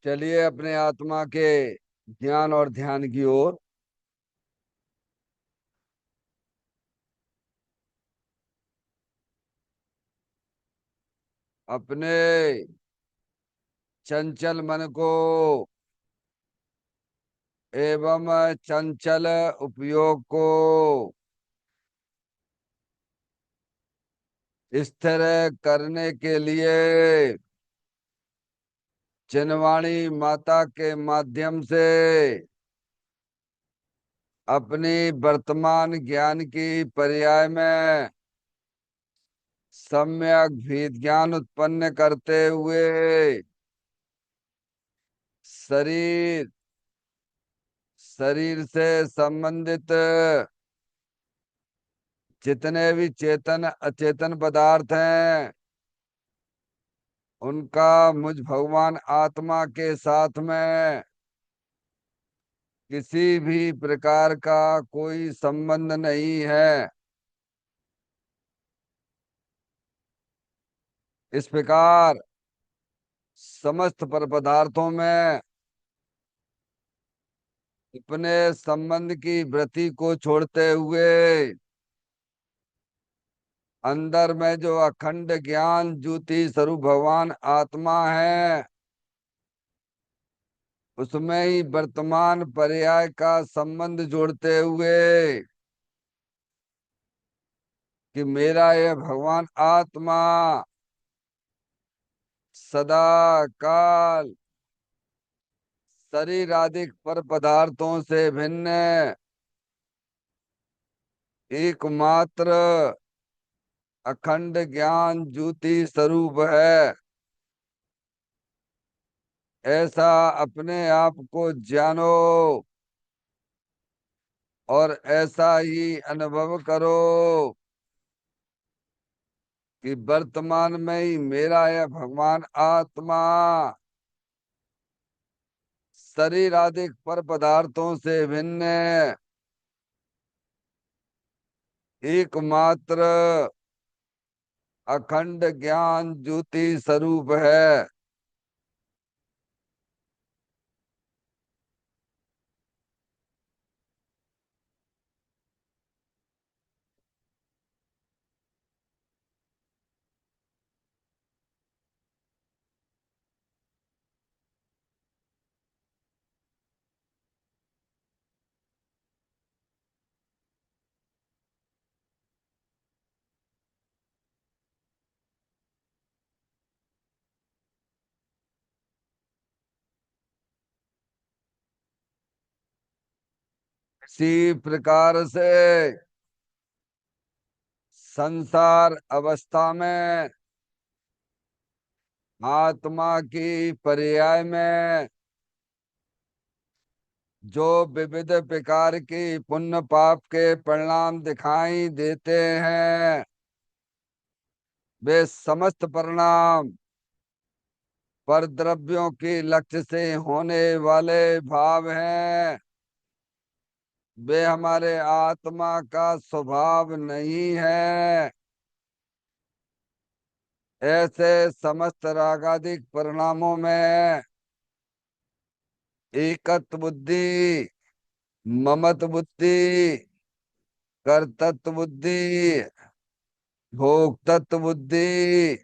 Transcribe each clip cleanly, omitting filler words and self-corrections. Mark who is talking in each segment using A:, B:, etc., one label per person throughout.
A: चलिए अपने आत्मा के ज्ञान और ध्यान की ओर। अपने चंचल मन को एवं चंचल उपयोग को स्थिर करने के लिए चिन्हवाणी माता के माध्यम से अपनी वर्तमान ज्ञान की पर्याय में सम्यक विज्ञान उत्पन्न करते हुए शरीर शरीर से संबंधित जितने भी चेतन अचेतन पदार्थ हैं उनका मुझ भगवान आत्मा के साथ में किसी भी प्रकार का कोई संबंध नहीं है। इस प्रकार समस्त पर पदार्थों में अपने संबंध की वृत्ति को छोड़ते हुए अंदर में जो अखंड ज्ञान ज्योति स्वरूप भगवान आत्मा है उसमें ही वर्तमान पर्याय का संबंध जोड़ते हुए कि मेरा यह भगवान आत्मा सदा काल शरीर आदि पर पदार्थों से भिन्न एकमात्र अखंड ज्ञान ज्योति स्वरूप है। ऐसा अपने आप को जानो और ऐसा ही अनुभव करो कि वर्तमान में ही मेरा यह भगवान आत्मा शरीर आदि पर पदार्थों से भिन्न एकमात्र अखंड ज्ञान ज्योति स्वरूप है। इसी प्रकार से संसार अवस्था में आत्मा की पर्याय में जो विविध प्रकार की पुण्य पाप के परिणाम दिखाई देते हैं वे समस्त परिणाम पर द्रव्यों के लक्ष्य से होने वाले भाव हैं। वे हमारे आत्मा का स्वभाव नहीं है। ऐसे समस्त रागादिक परिणामों में एकत्व बुद्धि, ममत बुद्धि, कर्तृत्व बुद्धि, भोक्तत्व बुद्धि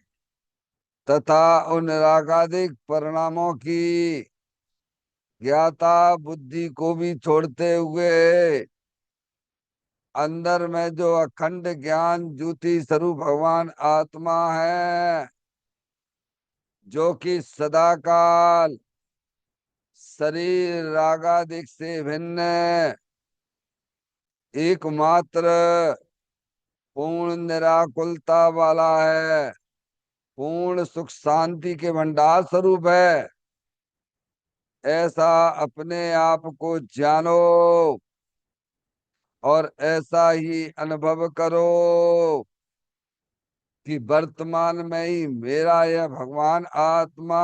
A: तथा उन रागादिक परिणामों की ज्ञाता बुद्धि को भी छोड़ते हुए अंदर में जो अखंड ज्ञान ज्योति स्वरूप भगवान आत्मा है जो कि सदाकाल शरीर रागादिक से भिन्न एकमात्र पूर्ण निराकुलता वाला है, पूर्ण सुख शांति के भंडार स्वरूप है। ऐसा अपने आप को जानो और ऐसा ही अनुभव करो कि वर्तमान में ही मेरा यह भगवान आत्मा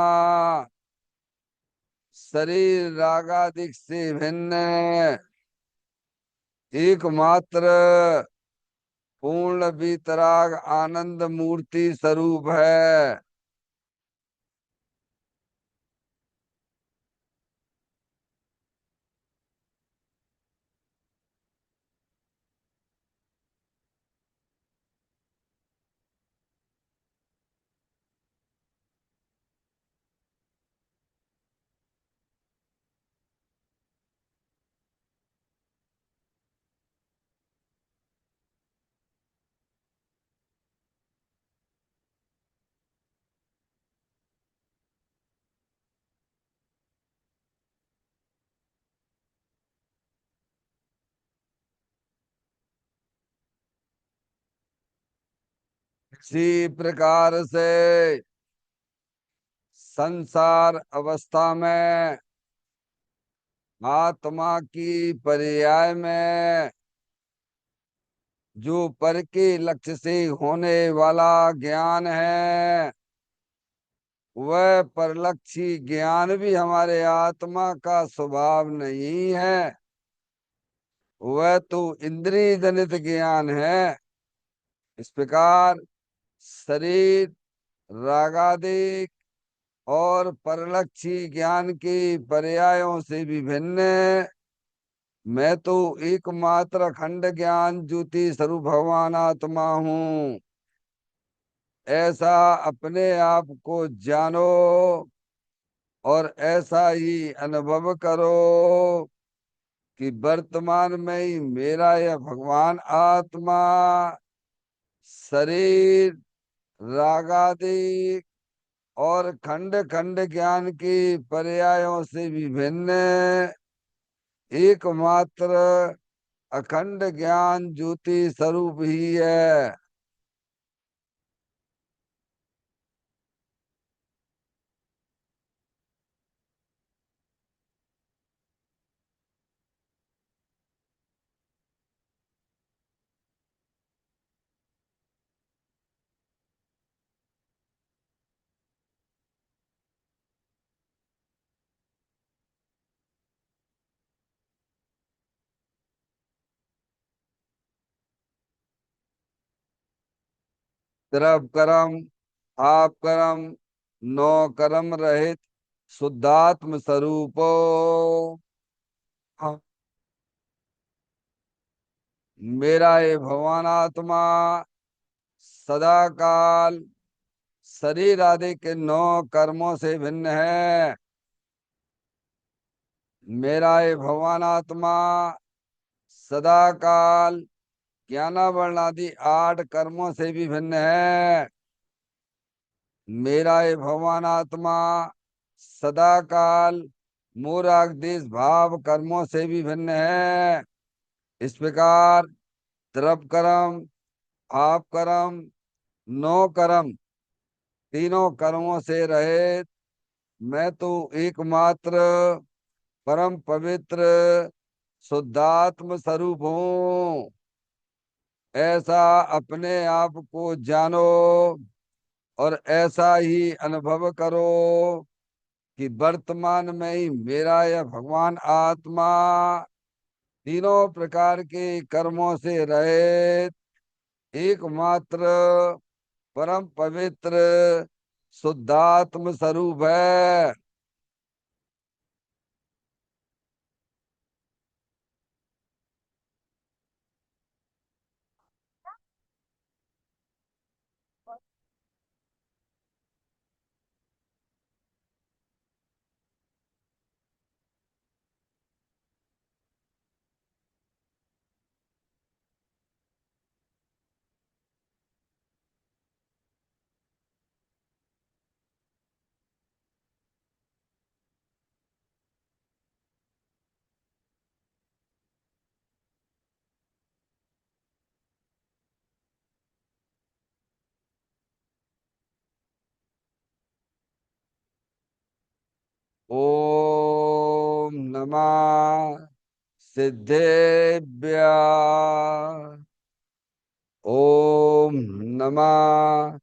A: शरीर रागादिक से भिन्न एकमात्र पूर्ण वितराग आनंद मूर्ति स्वरूप है। इसी प्रकार से संसार अवस्था में आत्मा की पर्याय में जो पर के लक्ष्य से होने वाला ज्ञान है, वह परलक्षी ज्ञान भी हमारे आत्मा का स्वभाव नहीं है। वह तो इंद्रिय जनित ज्ञान है। इस प्रकार शरीर, रागादिक और परलक्षी ज्ञान के पर्यायों से भी भिन्न मैं तो एकमात्र अखंड ज्ञान ज्योति स्वरूप भगवान आत्मा हूँ, ऐसा अपने आप को जानो और ऐसा ही अनुभव करो कि वर्तमान में ही मेरा यह भगवान आत्मा शरीर, रागादि और खंड खंड ज्ञान के पर्यायों से भी भिन्न एकमात्र अखंड ज्ञान ज्योति स्वरूप ही है। त्रिभ कर्म, आप कर्म, नौ कर्म रहित शुद्धात्म स्वरूपो। हाँ, मेरा ये भगवान आत्मा सदा काल शरीर आदि के नौ कर्मों से भिन्न है। मेरा ये भगवान आत्मा सदा काल ज्ञानावरण आदि आठ कर्मों से भी भिन्न है। मेरा ये भगवान आत्मा सदा काल मूराग देश भाव कर्मों से भी भिन्न है। इस प्रकार द्रव कर्म, आप कर्म, नो कर्म, तीनों कर्मों से रहित मैं तो एकमात्र परम पवित्र शुद्धात्म स्वरूप हूँ, ऐसा अपने आप को जानो और ऐसा ही अनुभव करो कि वर्तमान में ही मेरा यह भगवान आत्मा तीनों प्रकार के कर्मों से रहित एकमात्र परम पवित्र शुद्धात्म स्वरूप है। ओम नमः सिद्धेभ्य। ओम नमः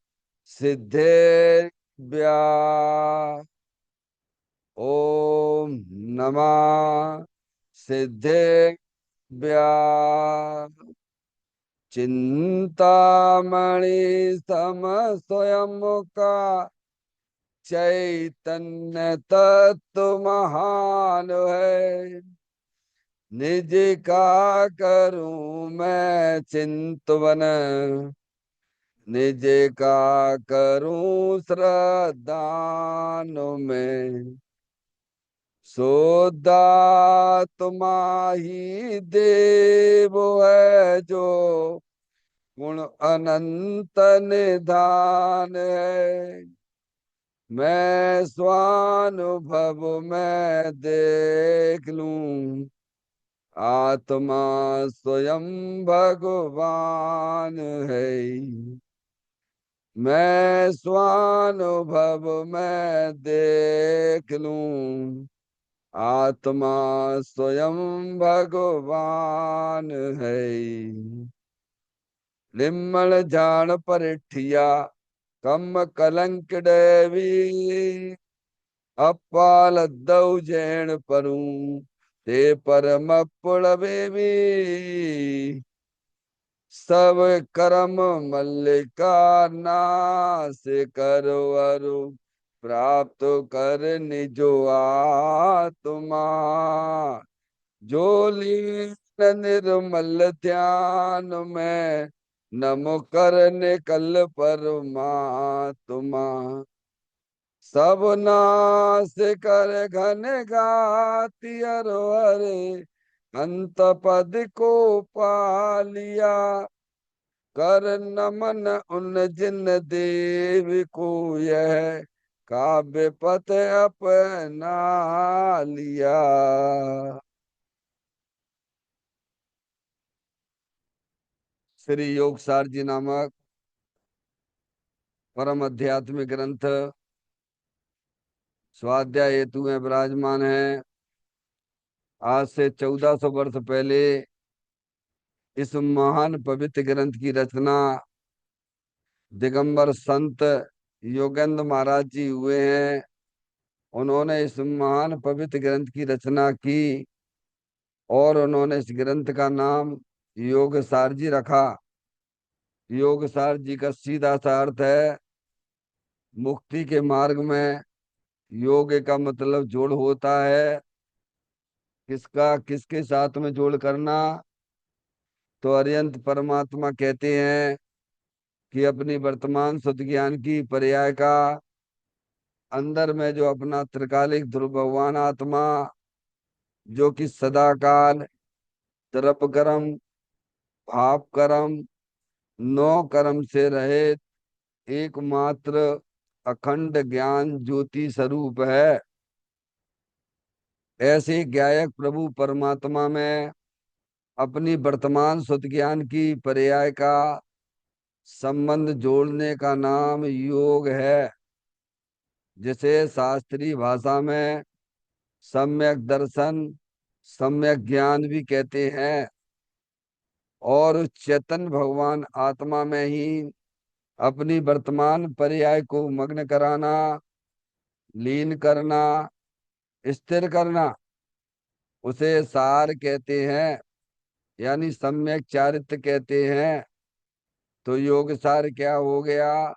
A: सिद्धेभ्य। ओम नमः सिद्धेभ्य। चिंतामणि सम स्वयं का चैतन्य तत्व महान है। निज का करूं मैं चिंतवन, निज का करूं श्रद्धान में। शुद्धात्मा ही देव है जो गुण अनंत निधान है। मैं स्वानुभव में देख लूं आत्मा स्वयं भगवान है। मैं स्वानुभव में देख लूं, आत्मा स्वयं भगवान है। लिम्मल जान परिठिया कम कलंक देवी, अपाल दौ जैन परूं ते परम पुड़बेवी। सब करम मल्लिका नाश करो अरु, प्राप्त कर निजो आत्मा। जो लीन निर्मल ध्यान में, नमो कर निकल परमात्मा। सब नाश कर घन घाति अरो हरे, अंत पद को पालिया। कर नमन उन जिन देव को, यह काव्य पथ अपना लिया। श्री योगसार जी नामक परम आध्यात्मिक ग्रंथ स्वाध्याय हेतु में विराजमान है। आज से 1400 वर्ष पहले इस महान पवित्र ग्रंथ की रचना दिगंबर संत योगेंद्र महाराज जी हुए हैं। उन्होंने इस महान पवित्र ग्रंथ की रचना की और उन्होंने इस ग्रंथ का नाम योगसार जी रखा। योगसार जी का सीधा सा अर्थ है मुक्ति के मार्ग में योग का मतलब जोड़ होता है। किसका किसके साथ में जोड़ करना? तो अरिहंत परमात्मा कहते हैं कि अपनी वर्तमान शुद्ध ज्ञान की पर्याय का अंदर में जो अपना त्रिकालिक ध्रुव भगवान आत्मा, जो कि सदा काल तृप कर्म भाव कर्म नौ कर्म से रहित एकमात्र अखंड ज्ञान ज्योति स्वरूप है। ऐसे ज्ञायक प्रभु परमात्मा में अपनी वर्तमान शुद्ध ज्ञान की पर्याय का संबंध जोड़ने का नाम योग है, जिसे शास्त्रीय भाषा में सम्यक दर्शन सम्यक ज्ञान भी कहते हैं। और उस चेतन भगवान आत्मा में ही अपनी वर्तमान पर्याय को मग्न कराना, लीन करना, स्थिर करना, उसे सार कहते हैं, यानी सम्यक चारित्र कहते हैं। तो योग सार क्या हो गया?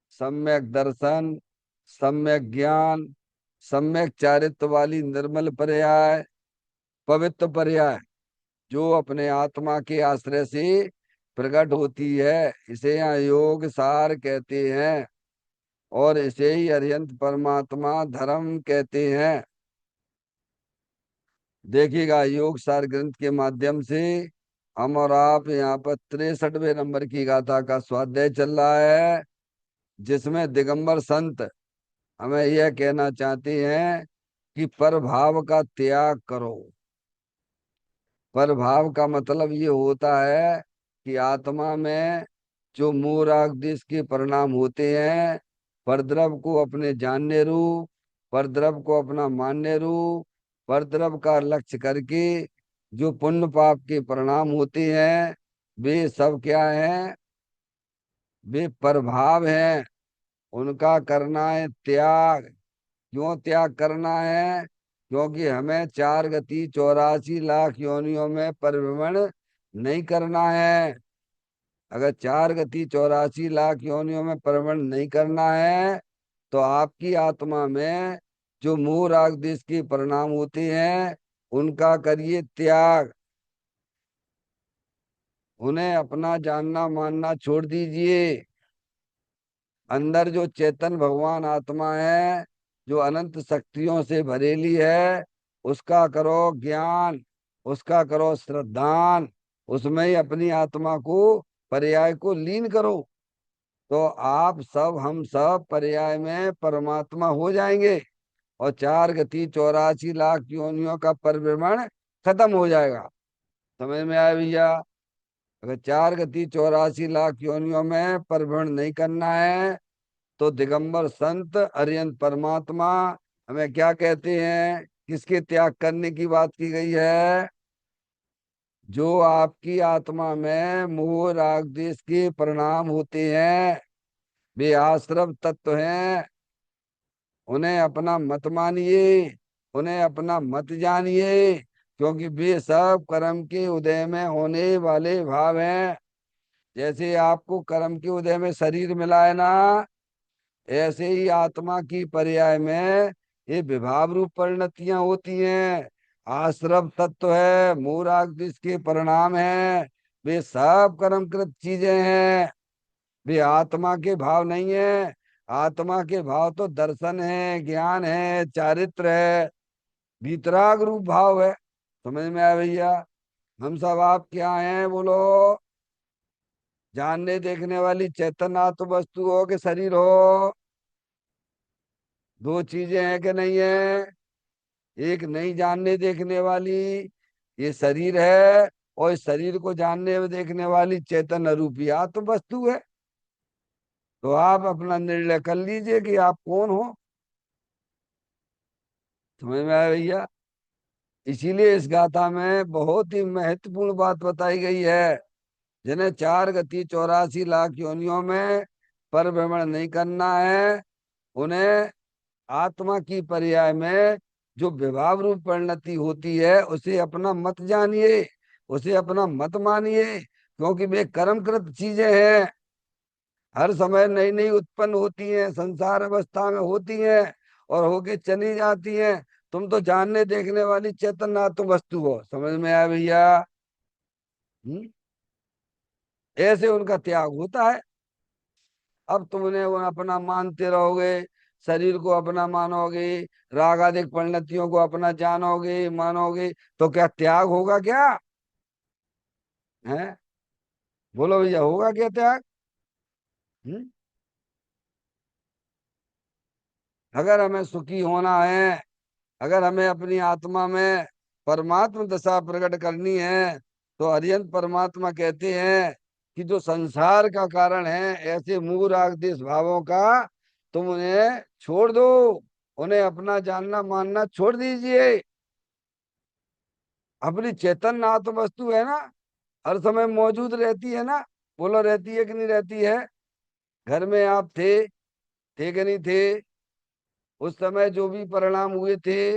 A: सम्यक दर्शन, सम्यक ज्ञान, सम्यक चारित्र वाली निर्मल पर्याय, पवित्र पर्याय, जो अपने आत्मा के आश्रय से प्रकट होती है, इसे यहाँ योग सार कहते हैं। और इसे ही अरिहंत परमात्मा धर्म कहते हैं। देखिएगा, योग सार ग्रंथ के माध्यम से हम और आप यहाँ पर 63वें नंबर की गाथा का स्वाध्याय चल रहा है, जिसमें दिगंबर संत हमें यह कहना चाहते हैं कि परभाव का त्याग करो। परभाव का मतलब ये होता है कि आत्मा में जो मूल राग देश के परिणाम होते हैं, परद्रव को अपने जानने रूप, परद्रव को अपना मानने रूप, परद्रव का लक्ष्य करके जो पुण्य पाप के परिणाम होते हैं, वे सब क्या हैं? वे प्रभाव हैं। उनका करना है त्याग। क्यों त्याग करना है? क्योंकि हमें 4 गति 84 लाख योनियों में परिभ्रमण नहीं करना है। अगर 4 गति 84 लाख योनियों में परिभ्रमण नहीं करना है, तो आपकी आत्मा में जो मोह राग देश के परिणाम होते हैं, उनका करिए त्याग। उन्हें अपना जानना मानना छोड़ दीजिए। अंदर जो चेतन भगवान आत्मा है, जो अनंत शक्तियों से भरेली है, उसका करो ज्ञान, उसका करो श्रद्धान, उसमें ही अपनी आत्मा को पर्याय को लीन करो। तो आप सब हम सब पर्याय में परमात्मा हो जाएंगे और 4 गति 84 लाख योनियों का परिभ्रमण खत्म हो जाएगा। समझ में आया भैया? अगर 4 गति 84 लाख योनियों में परिभ्रमण नहीं करना है तो दिगंबर संत अरिहंत परमात्मा हमें क्या कहते हैं, किसके त्याग करने की बात की गई है? जो आपकी आत्मा में मोह राग द्वेष के परिणाम होते हैं, वे आश्रव तत्व हैं, उन्हें अपना मत मानिए, उन्हें अपना मत जानिए, क्योंकि वे सब कर्म के उदय में होने वाले भाव हैं। जैसे आपको कर्म के उदय में शरीर मिला है ना, ऐसे ही आत्मा की पर्याय में ये विभाव रूप परिणतियां होती हैं। आश्रव तत्व है, मूराग के परिणाम है, वे सब कर्मकृत चीजें हैं, वे आत्मा के भाव नहीं है। आत्मा के भाव तो दर्शन है, ज्ञान है, चारित्र है, वितराग रूप भाव है। समझ में आया भैया? हम सब आप क्या हैं बोलो? जानने देखने वाली चैतन्य आत्म वस्तु हो कि शरीर हो? दो चीजें हैं कि नहीं है? एक नहीं जानने देखने वाली ये शरीर है, और इस शरीर को जानने और देखने वाली चैतन्य रूपी आत्म वस्तु है। तो आप अपना निर्णय कर लीजिए कि आप कौन हो। समझ में आया भैया? इसीलिए इस गाथा में बहुत ही महत्वपूर्ण बात बताई गई है। जिन्हें 4 गति 84 लाख योनियों में परिभ्रमण नहीं करना है, उन्हें आत्मा की पर्याय में जो विभाव रूप परिणति होती है उसे अपना मत जानिए, उसे अपना मत मानिए, क्योंकि वे कर्मकृत चीजें हैं। हर समय नई नई उत्पन्न होती हैं, संसार अवस्था में होती हैं और होके चली जाती हैं। तुम तो जानने देखने वाली चेतन आत्म वस्तु हो। समझ में आया भैया? हम्म? ऐसे उनका त्याग होता है। अब तुमने वो अपना मानते रहोगे, शरीर को अपना मानोगे, राग आदि परिणतियों को अपना जानोगे मानोगे, तो क्या त्याग होगा क्या? है? बोलो भैया, होगा क्या त्याग? हम्म? अगर हमें सुखी होना है, अगर हमें अपनी आत्मा में परमात्मा दशा प्रकट करनी है, तो अरिहंत परमात्मा कहते हैं कि जो संसार का कारण है ऐसे मूल राग देश भावों का तुम उन्हें छोड़ दो, उन्हें अपना जानना मानना छोड़ दीजिए। अपनी चेतन आत्म वस्तु है ना, हर समय मौजूद रहती है ना? बोलो, रहती है कि नहीं रहती है? घर में आप थे कि नहीं थे? उस समय जो भी परिणाम हुए थे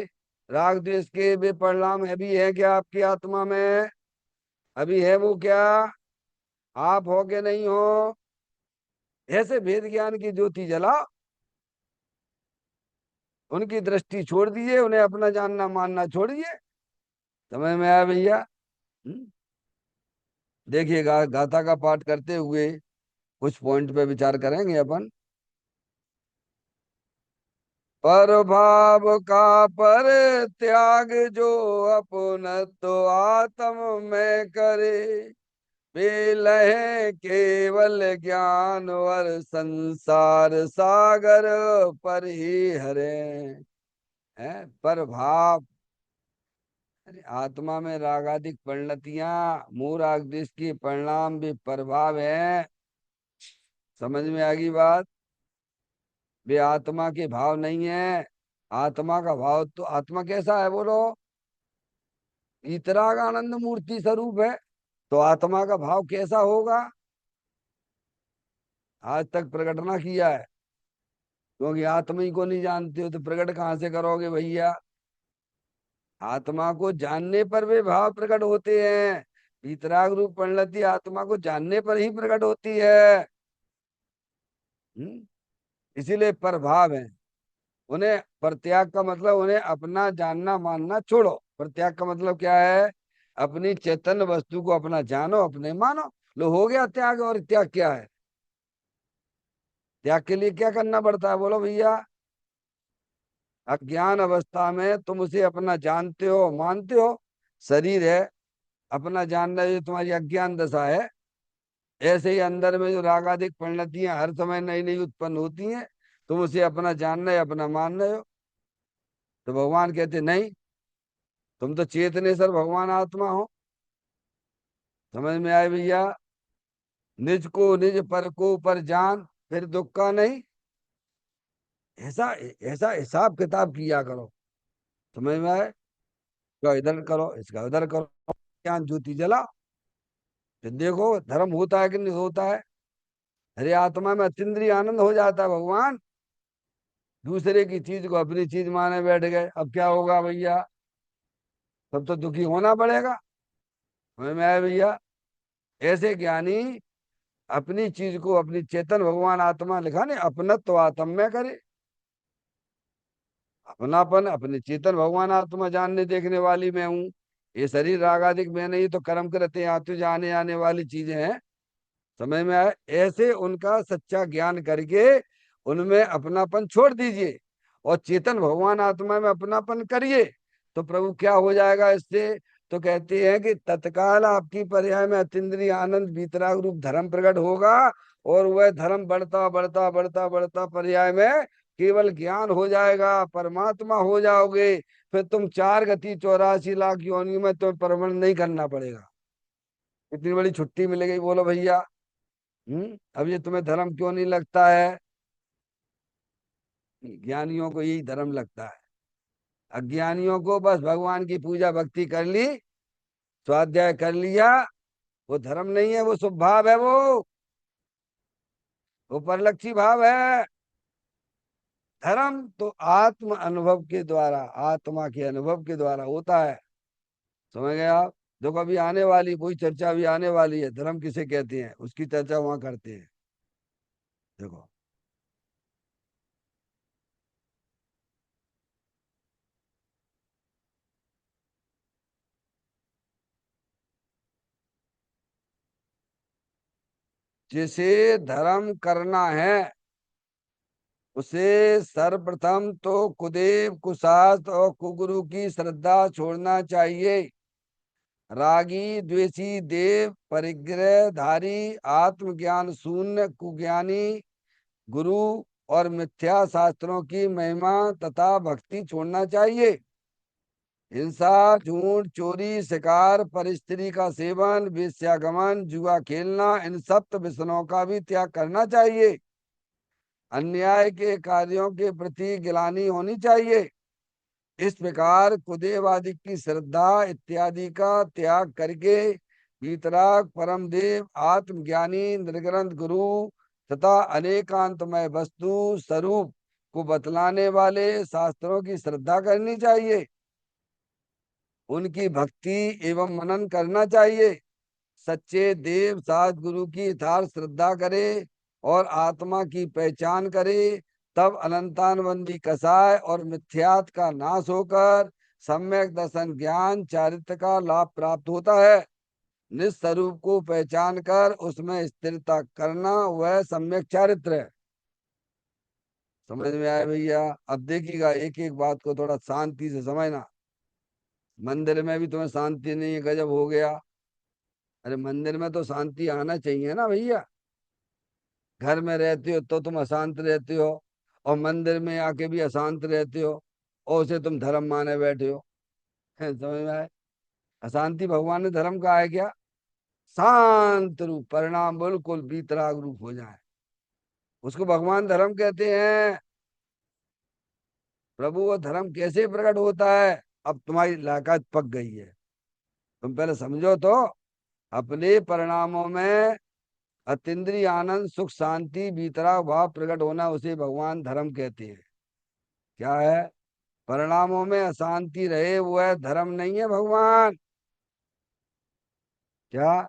A: राग द्वेष के, वे परिणाम अभी है क्या आपकी आत्मा में? अभी है वो क्या? आप हो के नहीं हो? ऐसे भेद ज्ञान की ज्योति जलाओ, उनकी दृष्टि छोड़ दीजिए, उन्हें अपना जानना मानना छोड़िए। समझ में आया भैया? हम्म? देखिए, गाथा का पाठ करते हुए कुछ पॉइंट पे विचार करेंगे अपन। पर भाव का पर त्याग जो अपनत्व आत्म में करे, वे लहे केवल ज्ञान और संसार सागर पर ही हरे। हैं? पर भाव, अरे आत्मा में रागादिक परिणतियां मूल राग देश के परिणाम भी प्रभाव है। समझ में आ गई बात? वे आत्मा के भाव नहीं है। आत्मा का भाव तो, आत्मा कैसा है बोलो? इतराग आनंद मूर्ति स्वरूप है। तो आत्मा का भाव कैसा होगा? आज तक प्रकट ना किया है, क्योंकि आत्मा ही को नहीं जानते हो तो प्रकट कहाँ से करोगे भैया? आत्मा को जानने पर वे भाव प्रकट होते हैं। वितराग रूप परिणति आत्मा को जानने पर ही प्रकट होती है। इसीलिए प्रभाव है। उन्हें प्रत्याग का मतलब उन्हें अपना जानना मानना छोड़ो। प्रत्याग का मतलब क्या है? अपनी चैतन्य वस्तु को अपना जानो, अपने मानो। लो, हो गया त्याग। और त्याग क्या है? त्याग के लिए क्या करना पड़ता है बोलो भैया? अज्ञान अवस्था में तुम उसे अपना जानते हो मानते हो, शरीर है, अपना जानना जो तुम्हारी अज्ञान दशा है। ऐसे ही अंदर में जो रागादिक परिणतियां हर समय नई नई उत्पन्न होती हैं, तुम उसे अपना जानना है, अपना मान रहे हो। तो भगवान कहते नहीं, तुम तो चेतनेश्वर भगवान आत्मा हो। समझ में आए भैया? निज को निज, पर को पर जान, फिर दुख का नहीं। ऐसा ऐसा हिसाब किताब किया करो। समझ में आए? इसका इधर करो, इसका उधर करो, ज्ञान ज्योति जला। फिर देखो धर्म होता है कि नहीं होता है। अरे आत्मा में अतीन्द्रिय आनंद हो जाता है भगवान। दूसरे की चीज को अपनी चीज माने बैठ गए, अब क्या होगा भैया? तब तो दुखी होना पड़ेगा। समझ में आया भैया? ऐसे ज्ञानी अपनी चीज को अपनी चेतन भगवान आत्मा लिखा नहीं, अपनत्व आत्म में करे। अपनापन अपने चेतन भगवान आत्मा जानने देखने वाली मैं हूँ। ये शरीर रागादिक में नहीं, तो कर्म करते आते जाने आने वाली चीजें हैं। समझ में आए? ऐसे उनका सच्चा ज्ञान करके उनमें अपनापन छोड़ दीजिए और चेतन भगवान आत्मा में अपनापन करिए। तो प्रभु क्या हो जाएगा इससे? तो कहते हैं कि तत्काल आपकी पर्याय में अतीन्द्रिय आनंद वीतराग रूप धर्म प्रकट होगा। और वह धर्म बढ़ता बढ़ता बढ़ता बढ़ता पर्याय में केवल ज्ञान हो जाएगा, परमात्मा हो जाओगे। फिर तुम 4 गति 84 लाख योनियों में तुम्हें परमण नहीं करना पड़ेगा। इतनी बड़ी छुट्टी मिलेगी, बोलो भैया। अब ये तुम्हें धर्म क्यों नहीं लगता है? ज्ञानियों को यही धर्म लगता है। अज्ञानियों को बस भगवान की पूजा भक्ति कर ली, स्वाध्याय कर लिया, वो धर्म नहीं है, वो शुभ भाव है। वो परलक्षी भाव है। धर्म तो आत्म अनुभव के द्वारा, आत्मा के अनुभव के द्वारा होता है। समझ गए आप? देखो अभी आने वाली कोई चर्चा भी आने वाली है, धर्म किसे कहते हैं उसकी चर्चा वहां करते हैं। देखो, जिसे धर्म करना है उसे सर्वप्रथम तो कुदेव कुशास्त्र और कुगुरु की श्रद्धा छोड़ना चाहिए। रागी द्वेषी देव परिग्रह धारी आत्मज्ञान शून्य कुज्ञानी गुरु और मिथ्या शास्त्रों की महिमा तथा भक्ति छोड़ना चाहिए। हिंसा झूठ चोरी शिकार परिस्त्री का सेवन वेश्यागमन जुआ खेलना इन सप्त व्यसनों का भी त्याग करना चाहिए। अन्याय के कार्यों के प्रति गिलानी होनी चाहिए। इस प्रकार कुदेवादि की श्रद्धा इत्यादि का त्याग करके वीतराग परम देव आत्मज्ञानी निर्ग्रंथ गुरु तथा अनेकांतमय वस्तु स्वरूप को बतलाने वाले शास्त्रों की श्रद्धा करनी चाहिए। उनकी भक्ति एवं मनन करना चाहिए। सच्चे देव सात गुरु की यथार्थ श्रद्धा करे और आत्मा की पहचान करे। तब अनंतानबंदी कसाय और मिथ्यात का नाश होकर सम्यक दर्शन ज्ञान चारित्र का लाभ प्राप्त होता है। निस्वरूप को पहचान कर उसमें स्थिरता करना वह सम्यक चारित्र है। समझ में आया भैया? अब देखिएगा एक एक बात को थोड़ा शांति से समझना। मंदिर में भी तुम्हें शांति नहीं है, गजब हो गया। अरे मंदिर में तो शांति आना चाहिए ना भैया। घर में रहते हो तो तुम अशांत रहते हो, और मंदिर में आके भी अशांत रहते हो, और उसे तुम धर्म माने बैठे हो। समझ में आए? अशांति भगवान ने धर्म कहा है क्या? शांत रूप परिणाम बिल्कुल बीतराग रूप हो जाए, उसको भगवान धर्म कहते हैं। प्रभु वो धर्म कैसे प्रकट होता है? अब तुम्हारी लायकात पक गई है, तुम पहले समझो तो। अपने परिणामों में अतीन्द्रिय आनंद सुख शांति बीतराग भाव प्रकट होना, उसे भगवान धर्म कहते हैं। क्या है? परिणामों में अशांति रहे वो है धर्म, नहीं है भगवान। क्या?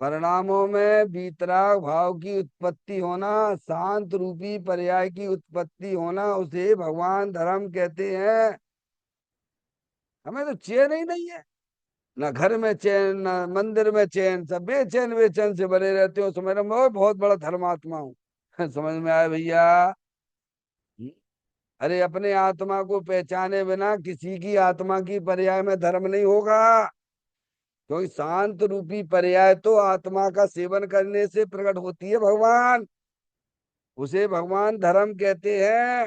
A: परिणामों में बीतराग भाव की उत्पत्ति होना, शांत रूपी पर्याय की उत्पत्ति होना, उसे भगवान धर्म कहते हैं। हमें तो चैन ही नहीं है, ना घर में चैन ना मंदिर में चैन, सब बेचैन बेचैन से बने रहते हो। समझ रहे हो? मैं बहुत बड़ा धर्मात्मा हूँ। समझ में आया भैया? अरे अपने आत्मा को पहचाने बिना किसी की आत्मा की पर्याय में धर्म नहीं होगा। क्योंकि शांत रूपी पर्याय तो आत्मा का सेवन करने से प्रकट होती है भगवान, उसे भगवान धर्म कहते हैं।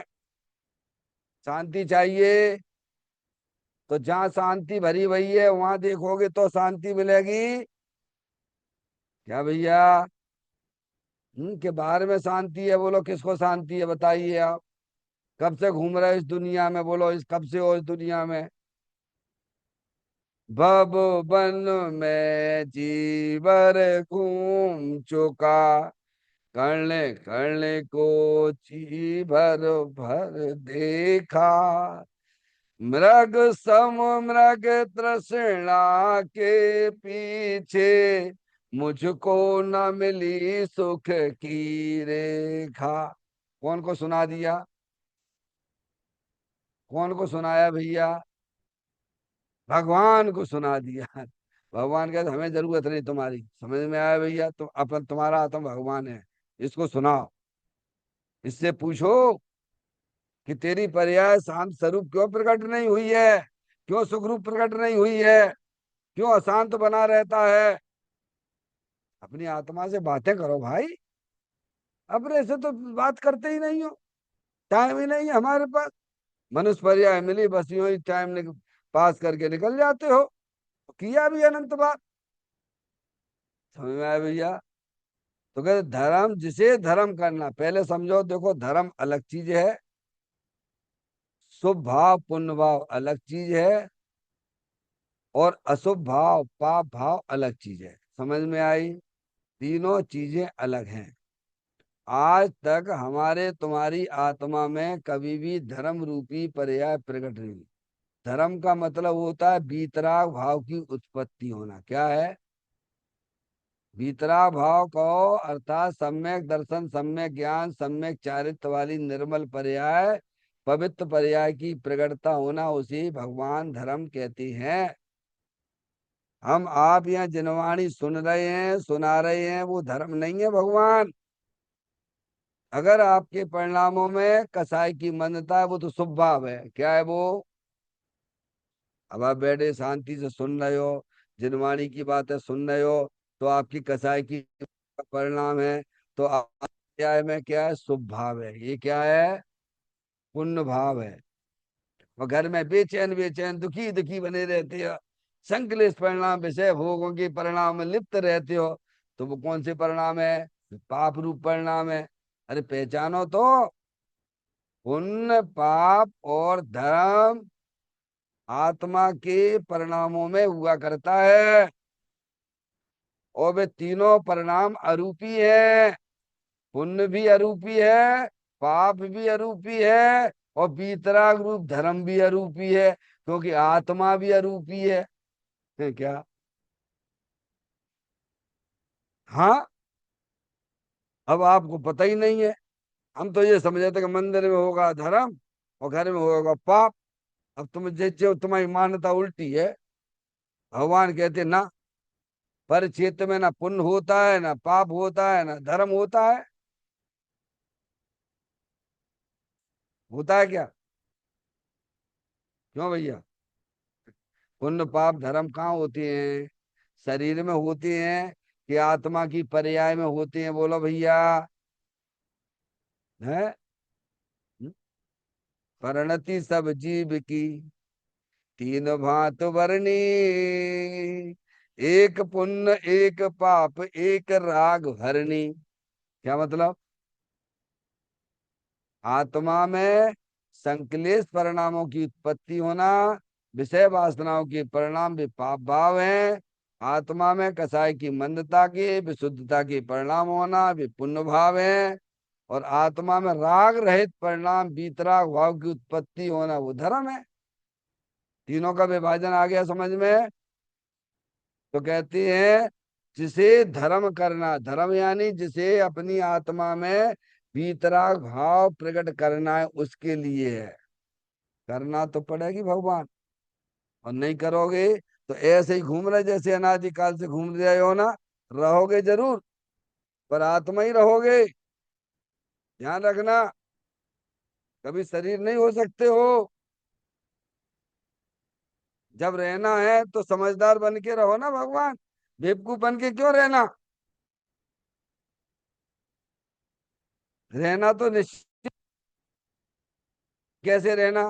A: शांति चाहिए, तो जहाँ शांति भरी हुई है वहां देखोगे तो शांति मिलेगी। क्या भैया? कि बाहर में शांति है, बोलो किसको शांति है बताइए आप। कब से घूम रहे हो इस दुनिया में, बोलो इस कब से हो इस दुनिया में। भव बन में जीवर घूम चुका, करने करने को जी भर भर देखा। मृग सम मृग तृष्णा के पीछे, मुझको न मिली सुख की रेखा। कौन को सुना दिया? कौन को सुनाया भैया? भगवान को सुना दिया। भगवान कहते हमें जरूरत नहीं तुम्हारी, समझ में आया भैया? तुम अपन, तुम्हारा आत्मा भगवान है, इसको सुनाओ। इससे पूछो कि तेरी पर्याय शांत स्वरूप क्यों प्रकट नहीं हुई है, क्यों सुखरूप प्रकट नहीं हुई है, क्यों अशांत बना रहता है। अपनी आत्मा से बातें करो भाई, अपने से तो बात करते ही नहीं हो। टाइम ही नहीं है हमारे पास। मनुष्य पर्याय मिली बस यूं ही टाइम पास करके निकल जाते हो। किया भी अनंत बार। समझ में आया भैया? तो कहते धर्म, जिसे धर्म करना, पहले समझो, देखो धर्म अलग चीज है, शुभ भाव पुण्य भाव अलग चीज है, और अशुभ भाव पाप भाव अलग चीज है। समझ में आई? तीनों चीजें अलग हैं। आज तक हमारे तुम्हारी आत्मा में कभी भी धर्म रूपी पर्याय प्रकट नहीं हुई। धर्म का मतलब होता है बीतराग भाव की उत्पत्ति होना। क्या है बीतराग भाव? को अर्थात सम्यक दर्शन, सम्यक ज्ञान, सम्यक चारित्र वाली निर्मल पर्याय, पवित्र पर्याय की प्रकटता होना, उसी भगवान धर्म कहते हैं। हम आप यहाँ जिनवाणी सुन रहे हैं, सुना रहे हैं, वो धर्म नहीं है भगवान। अगर आपके परिणामों में कसाई की मंदता है, वो तो शुभ भाव है। क्या है वो? अब आप बैठे शांति से सुन रहे हो, जिनवाणी की बातें सुन रहे हो, तो आपकी कसाई की परिणाम है। तो क्या में क्या है? शुभ भाव है। ये क्या है? पुण्य भाव है। और घर में बेचैन बेचैन दुखी दुखी बने रहते हो, संकलेश परिणाम विषय भोगों के परिणाम में लिप्त रहते हो, तो वो कौन से परिणाम है? पाप रूप परिणाम है। अरे पहचानो तो, पुण्य पाप और धर्म आत्मा के परिणामों में हुआ करता है, और वे तीनों परिणाम अरूपी है। पुण्य भी अरूपी है, पाप भी अरूपी है, और बीतराग रूप धर्म भी अरूपी है, क्योंकि आत्मा भी अरूपी है क्या? हाँ। अब आपको पता ही नहीं है। हम तो ये समझ थे कि मंदिर में होगा धर्म और घर में होगा पाप। अब तुम जैसे तुम्हारी मान्यता उल्टी है। भगवान कहते ना, पर क्षेत्र में ना पुण्य होता है, ना पाप होता है, ना धर्म होता है। होता है क्या? क्यों भैया? पुण्य पाप धर्म कहाँ होते हैं? शरीर में होते हैं कि आत्मा की पर्याय में होते हैं? बोलो भैया। है परिणति सब जीव की तीन भांत वर्णी, एक पुण्य एक पाप एक राग हरणी। क्या मतलब? आत्मा में संकलेश परिणामों की उत्पत्ति होना, विषय वासनाओं के परिणाम भी पाप भाव हैं। आत्मा में कसाय की मंदता के विशुद्धता के परिणाम होना भी पुण्य भाव है। और आत्मा में राग रहित परिणाम बीतराग भाव की उत्पत्ति होना वो धर्म है। तीनों का विभाजन आ गया समझ में? तो कहती है जिसे धर्म करना, धर्म यानी जिसे अपनी आत्मा में बीतराग भाव प्रकट करना है, उसके लिए है। करना तो पड़ेगी भगवान, और नहीं करोगे तो ऐसे ही घूम रहे जैसे अनादिकाल से घूम रहे हो ना। रहोगे जरूर, पर आत्मा ही रहोगे। ध्यान रखना, कभी शरीर नहीं हो सकते हो। जब रहना है तो समझदार बन के रहो ना भगवान, बेवकूफ बन के क्यों रहना? रहना तो निश्चित। कैसे रहना?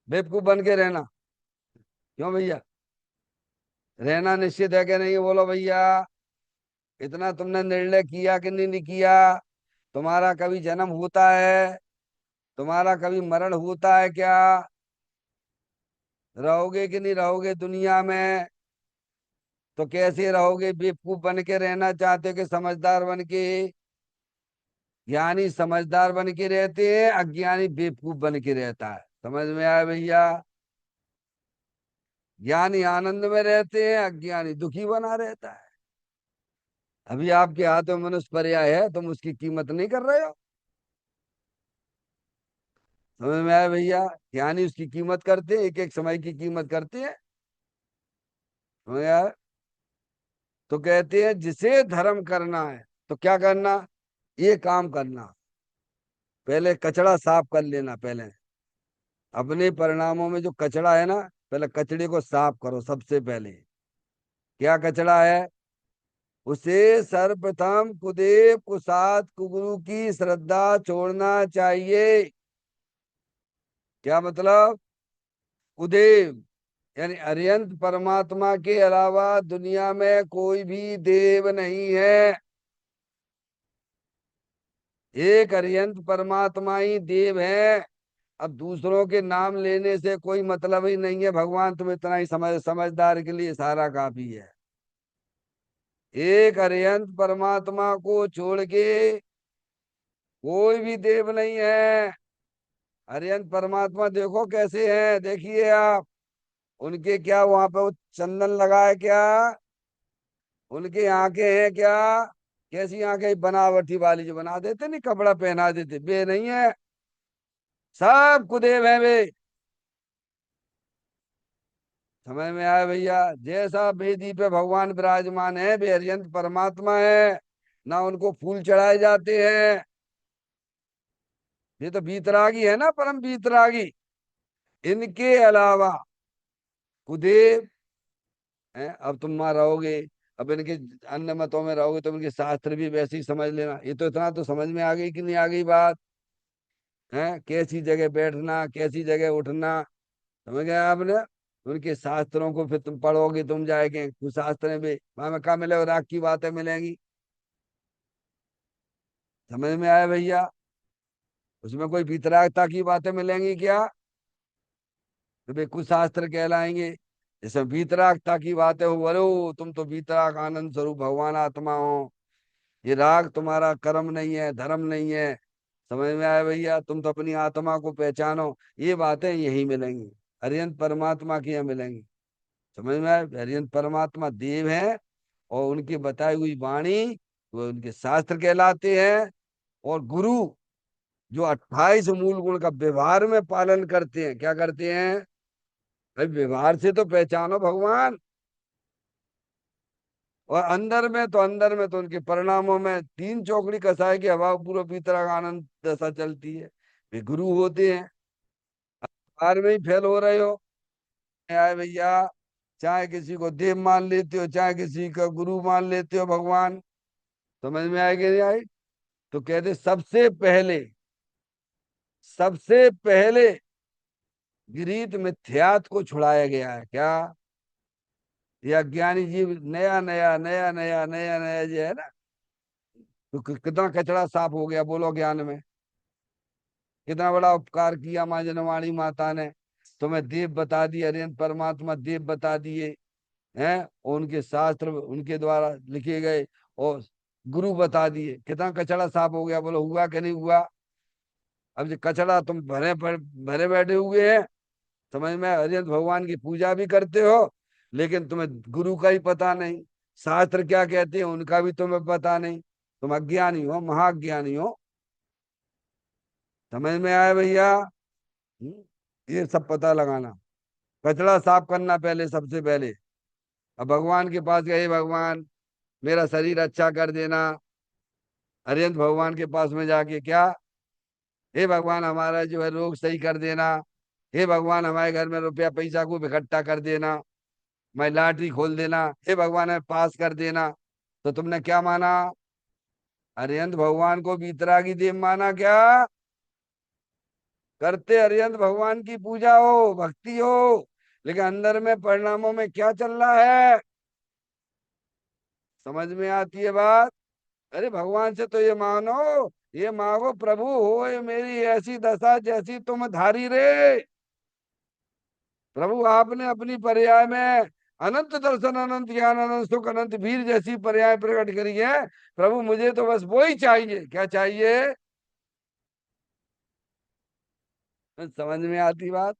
A: बेवकूफ बन के रहना। क्यों भैया? रहना निश्चित है कि नहीं, बोलो भैया। इतना तुमने निर्णय किया कि नहीं किया? तुम्हारा कभी जन्म होता है? तुम्हारा कभी मरण होता है क्या? रहोगे कि नहीं रहोगे दुनिया में? तो कैसे रहोगे? बेवकूफ बन के रहना चाहते हो कि समझदार बन के? ज्ञानी समझदार बन के रहते हैं, अज्ञानी बेवकूफ बन के रहता है। समझ में आया भैया? ज्ञानी आनंद में रहते हैं, अज्ञानी दुखी बना रहता है। अभी आपके हाथों में मनुष्य पर्याय है, तुम उसकी कीमत नहीं कर रहे हो। समझ में आया भैया? ज्ञानी उसकी कीमत करते हैं, एक एक समय की कीमत करते हैं। समझ में आया? तो कहते हैं जिसे धर्म करना है तो क्या करना? ये काम करना, पहले कचड़ा साफ कर लेना। पहले अपने परिणामों में जो कचड़ा है ना, पहले कचड़े को साफ करो सबसे पहले। क्या कचड़ा है? उसे सर्वप्रथम कुदेव कुसात कुगुरु की श्रद्धा छोड़ना चाहिए। क्या मतलब? कुदेव यानी अरिहंत परमात्मा के अलावा दुनिया में कोई भी देव नहीं है। एक अरिहंत परमात्मा ही देव है। अब दूसरों के नाम लेने से कोई मतलब ही नहीं है। भगवान तुम इतना ही समझदार के लिए सारा काफी है। एक अरिहंत परमात्मा को छोड़ के कोई भी देव नहीं है। अरिहंत परमात्मा देखो कैसे हैं, देखिए आप। उनके क्या वहां पे वो चंदन लगा है क्या? उनकी आंखें हैं क्या? कैसी आंखें? बनावटी वाली जो बना देते नहीं, कपड़ा पहना देते, वे नहीं है। सब कुदेव है वे। समझ में आया भैया? जैसा वेदी पे भगवान विराजमान है, वे अरिहंत परमात्मा है। ना उनको फूल चढ़ाए जाते हैं। ये तो बीतरागी है ना, परम बीतरागी। इनके अलावा कुदेव है। अब तुम वहां रहोगे, अब इनके अन्य मतों में रहोगे तो इनके शास्त्र भी वैसे ही समझ लेना। ये तो इतना तो समझ में आ गई कि नहीं आ गई बात? है कैसी जगह बैठना, कैसी जगह उठना। समझ गए आपने? उनके शास्त्रों को फिर तुम पढ़ोगे, तुम जाएंगे कुछ शास्त्र में वहां में कहा मिले, राग की बातें मिलेंगी। समझ में आया भैया? उसमें कोई वितरागता की बातें मिलेंगी क्या? तो वे कुछ शास्त्र कहलाएंगे। इसमें वीतरागता की बातें हो, बोलो तुम तो वीतराग आनंद स्वरूप भगवान आत्मा हो। ये राग तुम्हारा कर्म नहीं है, धर्म नहीं है। समझ में आया भैया? तुम तो अपनी आत्मा को पहचानो। ये बातें यही मिलेंगी, अरिहंत परमात्मा की यहाँ मिलेंगी। समझ में आया? अरिहंत परमात्मा देव है, और उनकी बताई हुई वाणी वो उनके शास्त्र कहलाते हैं। और गुरु जो 28 मूल गुण का व्यवहार में पालन करते हैं। क्या करते हैं भाई? व्यवहार से तो पहचानो भगवान। और अंदर में तो उनके परिणामों में तीन चौकड़ी कसाय की हवा पूर्व भीतर आनंद दशा चलती है। वे गुरु होते हैं। बाहर में ही फेल हो रहे हो आए भैया। चाहे किसी को देव मान लेते हो, चाहे किसी का गुरु मान लेते हो भगवान। समझ में आएगी नहीं आई? तो कहते सबसे पहले गीत मिथ्यात को छुड़ाया गया है। क्या? ये अज्ञानी जीव नया नया नया नया नया नया जो है ना, तो कितना कचरा साफ हो गया बोलो ज्ञान में। कितना बड़ा उपकार किया माँ जनवाणी माता ने। तुम्हें देव बता दिए, अरिहंत परमात्मा देव बता दिए हैं, और उनके शास्त्र उनके द्वारा लिखे गए, और गुरु बता दिए। कितना कचरा साफ हो गया बोलो, हुआ कि नहीं हुआ? अब जो कचरा तुम भरे बैठे हुए हैं। समझ में? अरिहंत भगवान की पूजा भी करते हो, लेकिन तुम्हें गुरु का ही पता नहीं, शास्त्र क्या कहते हैं उनका भी तुम्हें पता नहीं। तुम अज्ञानी हो, महाज्ञानी हो। समझ में आया भैया? ये सब पता लगाना, कचरा साफ करना पहले, सबसे पहले। अब भगवान के पास गए, भगवान मेरा शरीर अच्छा कर देना। अरिहंत भगवान के पास में जाके क्या, हे भगवान हमारा जो है रोग सही कर देना। हे भगवान हमारे घर में रुपया पैसा को इकट्ठा कर देना। मैं लॉटरी खोल देना। हे भगवान हमें पास कर देना। तो तुमने क्या माना? अरिहंत भगवान को बीतरागी देव माना क्या? करते हरिहंत भगवान की पूजा हो, भक्ति हो, लेकिन अंदर में परिणामों में क्या चल रहा है, समझ में आती है बात। अरे भगवान से तो ये मानो, ये मांगो, प्रभु हो ये मेरी ऐसी दशा जैसी तुम धारी रे। प्रभु आपने अपनी पर्याय में अनंत दर्शन, अनंत ज्ञान, अनंत सुख, अनंत वीर जैसी पर्याय प्रकट करी है। प्रभु मुझे तो बस वो ही चाहिए। क्या चाहिए? समझ में आती बात।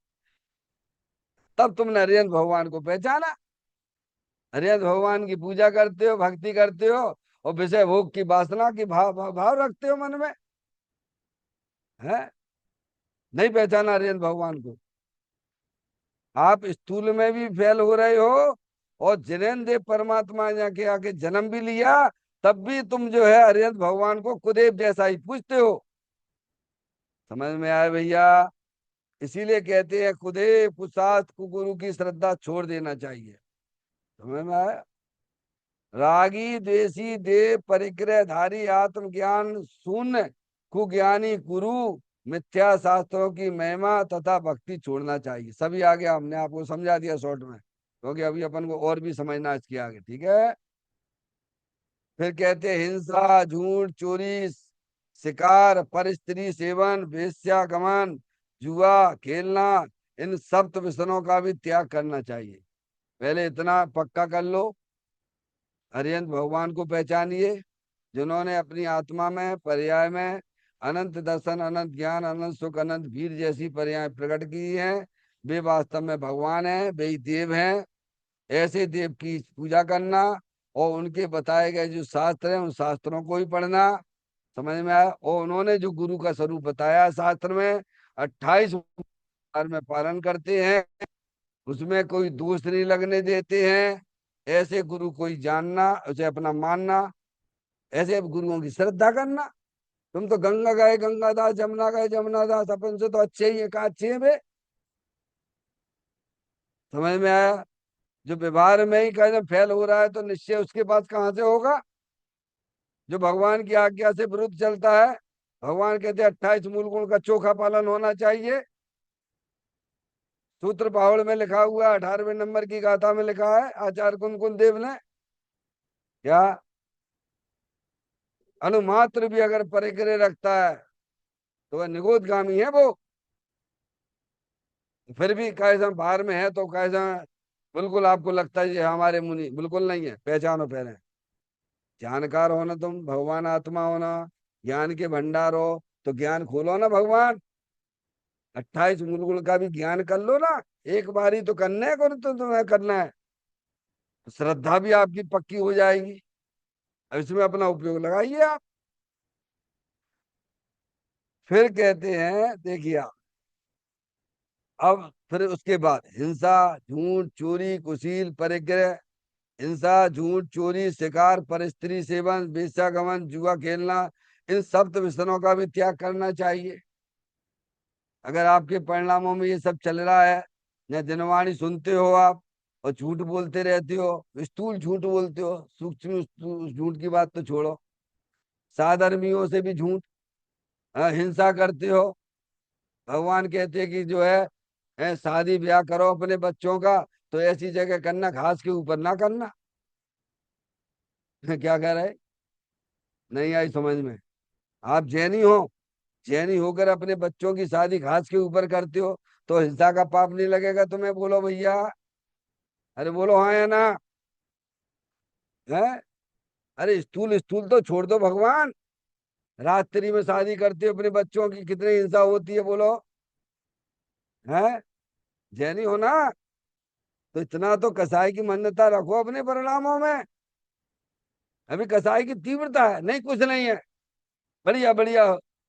A: तब तुमने हरिहंत भगवान को पहचाना। हरिहंत भगवान की पूजा करते हो, भक्ति करते हो, और विषय भोग की वासना की भाव रखते हो मन में, है? नहीं पहचाना हरिहंत भगवान को। आप स्थूल में भी फेल हो रहे हो, और जिनेन्द्र देव परमात्मा यहाँ के आके जन्म भी लिया, तब भी तुम जो है हरिहंत भगवान को कुदेव जैसा ही पूछते हो। समझ में आया भैया? इसीलिए कहते हैं कुदेव कुशास्त्र कुगुरु की श्रद्धा छोड़ देना चाहिए। समझ में आया? रागी द्वेषी देव परिग्रहधारी आत्मज्ञान शून्य कुज्ञानी गुरु, मिथ्या शास्त्रों की महिमा तथा भक्ति छोड़ना चाहिए। सभी आगे हमने आपको समझा दिया शॉर्ट में, क्योंकि अभी अपन को और भी समझना है इसके आगे, ठीक है? फिर कहते हैं हिंसा, झूठ, चोरी, शिकार, पर स्त्री सेवन, वेश्यागमन, जुआ खेलना, इन सब व्यसनों का भी त्याग करना चाहिए। पहले इतना पक्का कर लो, हरिहंत भगवान को पहचानिए, जिन्होंने अपनी आत्मा में पर्याय में अनंत दर्शन, अनंत ज्ञान, अनंत सुख, अनंत वीर जैसी पर्याय प्रकट की हैं। वे वास्तव में भगवान हैं, वे ही देव हैं। ऐसे देव की पूजा करना, और उनके बताए गए जो शास्त्र हैं उन शास्त्रों को ही पढ़ना। समझ में आया? और उन्होंने जो गुरु का स्वरूप बताया शास्त्र में, 28 बार में पालन करते हैं, उसमें कोई दोष नहीं लगने देते हैं। ऐसे गुरु कोई जानना, उसे अपना मानना, ऐसे गुरुओं की श्रद्धा करना। तुम तो गंगा गए गंगादास, जमुना गए जमुनादास, अपन से तो अच्छे ही है, कहा अच्छे हैं बे। समझ में आया? जो व्यवहार में ही कहीं फेल हो रहा है, तो निश्चय उसके पास कहाँ से होगा? जो भगवान की आज्ञा से विरुद्ध चलता है। भगवान कहते हैं 28 मूल गुण का चोखा पालन होना चाहिए। सूत्र पाहुड़ में लिखा हुआ, 18वें नंबर की गाथा में लिखा है आचार्य कुंकुल देव ने, क्या अनुमात्र भी अगर परिग्रह रखता है तो वह निगोदगामी है वो। फिर भी कैसा बाहर में है तो कैसा, बिल्कुल आपको लगता है ये हमारे मुनि, बिल्कुल नहीं है। पहचानो पहले, जानकार हो ना तुम, भगवान आत्मा हो ना, ज्ञान के भंडार हो, तो ज्ञान खोलो ना भगवान। 28 मूल का भी ज्ञान कर लो ना, एक बारी तो करना है, करो तो तुम्हें करना है, तो श्रद्धा भी आपकी पक्की हो जाएगी। अब इसमें अपना उपयोग लगाइए आप। फिर कहते हैं, देखिए आप, अब फिर उसके बाद हिंसा, झूठ, चोरी, कुशील, परिग्रह, हिंसा, झूठ, चोरी, शिकार, पर स्त्री सेवन, वेश्यागमन, जुआ खेलना, इन सब व्यसनों का भी त्याग करना चाहिए। अगर आपके परिणामों में ये सब चल रहा है, या जनवाणी सुनते हो आप और झूठ बोलते रहते हो, स्थूल झूठ बोलते हो, सूक्ष्म झूठ की बात तो छोड़ो, साधर्मियों से भी झूठ, हिंसा करते हो। भगवान कहते हैं कि जो है शादी ब्याह करो अपने बच्चों का, तो ऐसी जगह करना घास के ऊपर ना करना। क्या कह रहे? नहीं आई समझ में? आप जैनी हो, जैनी होकर अपने बच्चों की शादी घास के ऊपर करते हो, तो हिंसा का पाप नहीं लगेगा तुम्हें? बोलो भैया, अरे बोलो हाँ या ना, है? अरे स्थूल स्थूल तो छोड़ दो भगवान, रात्रि में शादी करते हो अपने बच्चों की, कितनी हिंसा होती है बोलो, है? जैनी हो ना, तो इतना तो कसाई की मान्यता रखो अपने परिणामों में। अभी कसाई की तीव्रता है नहीं, कुछ नहीं है, बढ़िया बढ़िया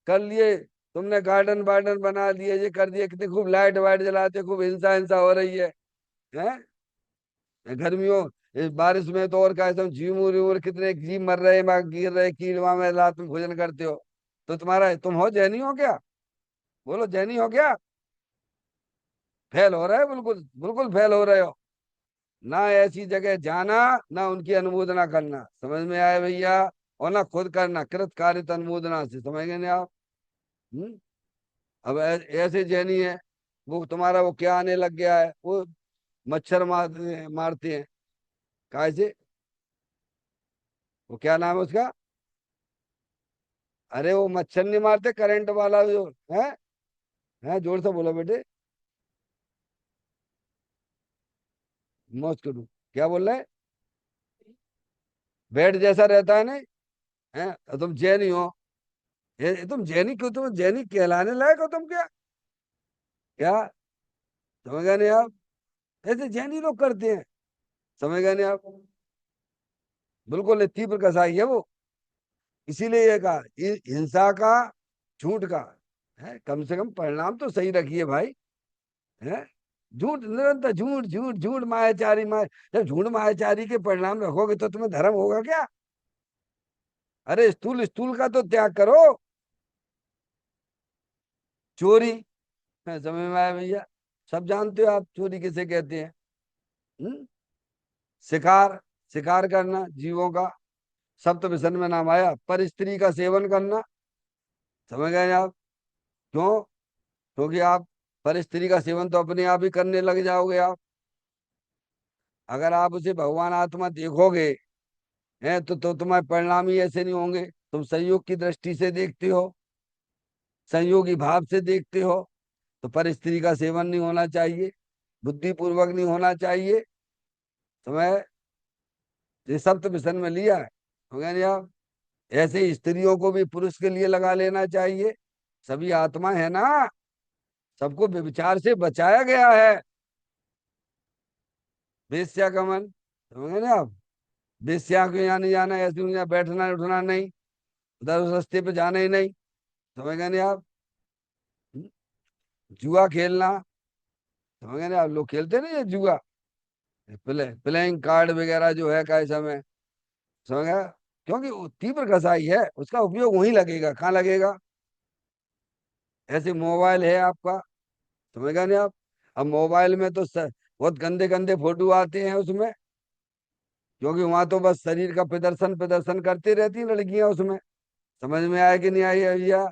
A: कर लिए, तुमने गार्डन वार्डन बना दिए, ये कर दिए, कितनी खूब लाइट वाइट जलाते, खूब हिंसा हिंसा हो रही है, हैं? गर्मियों, इस बारिश में तो और क्या, सब झीमूर कितने जीव मर रहे हैं, वहां गिर रहे कीड़, वहां में रात में भोजन करते हो। तो तुम्हारा, तुम हो जैनी हो क्या? बोलो जैनी हो क्या? फेल हो रहा है, बिल्कुल बिल्कुल फेल हो रहे हो। ना ऐसी जगह जाना, ना उनकी अनुमोदना करना। समझ में आया भैया? और ना खुद करना कृत कारित अनुमोदना से। समझ गए ना आप? हम्म? अब ऐसे जैनी है, वो तुम्हारा वो क्या आने लग गया है, वो मच्छर मारते हैं। काय से? वो क्या नाम है उसका? अरे वो मच्छर नहीं मारते, करंट वाला जो है, जोर से बोलो बेटे। मौज करूँ? क्या बोल रहे हैं? बेड जैसा रहता है नहीं है? तुम जैनी हो? तुम जैनी क्यों, तुम जैनी कहलाने लायक हो तुम क्या? क्या समझ गए नहीं आप? ऐसे जैनी लोग करते हैं, समझ गए नहीं आप? बिल्कुल तीव्र कसाई है वो। इसीलिए ये कहा हिंसा का, झूठ का है, कम से कम परिणाम तो सही रखिए भाई। है झूठ, निरंतर झूठ झूठ झूठ, मायाचारी माया। जब झूठ मायाचारी के परिणाम रखोगे तो तुम्हें धर्म होगा क्या? अरे स्थूल स्थूल का तो त्याग करो। चोरी है, समझ में आया भैया? सब जानते हो आप चोरी किसे कहते हैं? हम्म? शिकार, शिकार करना जीवों का, सप्त व्यसन में नाम आया। पर स्त्री का सेवन करना, समझ गए आप? क्यों? क्योंकि आप पर स्त्री का सेवन तो अपने आप ही करने लग जाओगे आप। अगर आप उसे भगवान आत्मा देखोगे हैं तो तुम्हारे परिणाम ही ऐसे नहीं होंगे। तुम संयोग की दृष्टि से देखते हो, संयोगी भाव से देखते हो। तो पर स्त्री का सेवन नहीं होना चाहिए, बुद्धिपूर्वक नहीं होना चाहिए। तुम्हें ये सब तो मिशन में लिया है, हो गया नहीं आप? ऐसे ही स्त्रियों को भी पुरुष के लिए लगा लेना चाहिए। सभी आत्मा है ना, सबको व्यभिचार से बचाया गया है। वेश्या का मन, समझ गए ना आप? वेश्या को यहाँ नहीं जाना, ऐसे यहाँ बैठना उठना नहीं, उधर उस रास्ते पे जाना ही नहीं, समझ गए नहीं आप? जुआ खेलना, समझ गए ना आप? लोग खेलते नहीं है जुआ, प्लेइंग कार्ड वगैरह जो है कैसा में, समझ गया? क्योंकि वो तीव्र कसाई है, उसका उपयोग वहीं लगेगा, कहाँ लगेगा? ऐसे मोबाइल है आपका, समझ गए नहीं आप? अब मोबाइल में तो बहुत गंदे गंदे फोटो आते हैं उसमें, क्योंकि वहां तो बस शरीर का प्रदर्शन प्रदर्शन करती रहती हैं लड़कियां उसमें। समझ में आया कि नहीं आई है भैया?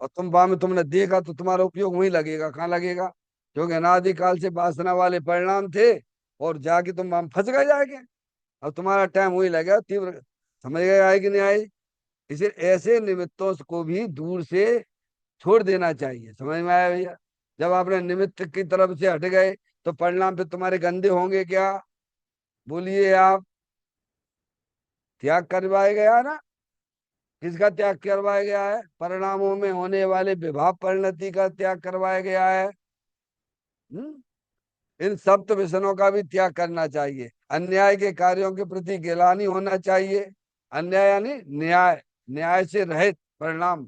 A: और तुम वहां में तुमने देखा तो तुम्हारा उपयोग वहीं लगेगा, कहाँ लगेगा? क्योंकि अनादिकाल से वासना वाले परिणाम थे, और जाके तुम वहां फंस गए जाके। अब तुम्हारा टाइम वही लगेगा तीव्र। समझ गए आए कि नहीं आई? इसे ऐसे निमित्तों को भी दूर से छोड़ देना चाहिए, समझ में आया भैया? जब आपने निमित्त की तरफ से हट गए तो परिणाम फिर तुम्हारे गंदे होंगे क्या? बोलिए आप। त्याग करवाया गया ना? किसका त्याग करवाया गया है? परिणामों में होने वाले विभाव परिणति का त्याग करवाया गया है। हम्म? इन सप्त व्यसनों का भी त्याग करना चाहिए। अन्याय के कार्यों के प्रति गिलानी होना चाहिए। अन्याय यानी न्याय, न्याय से रहित परिणाम।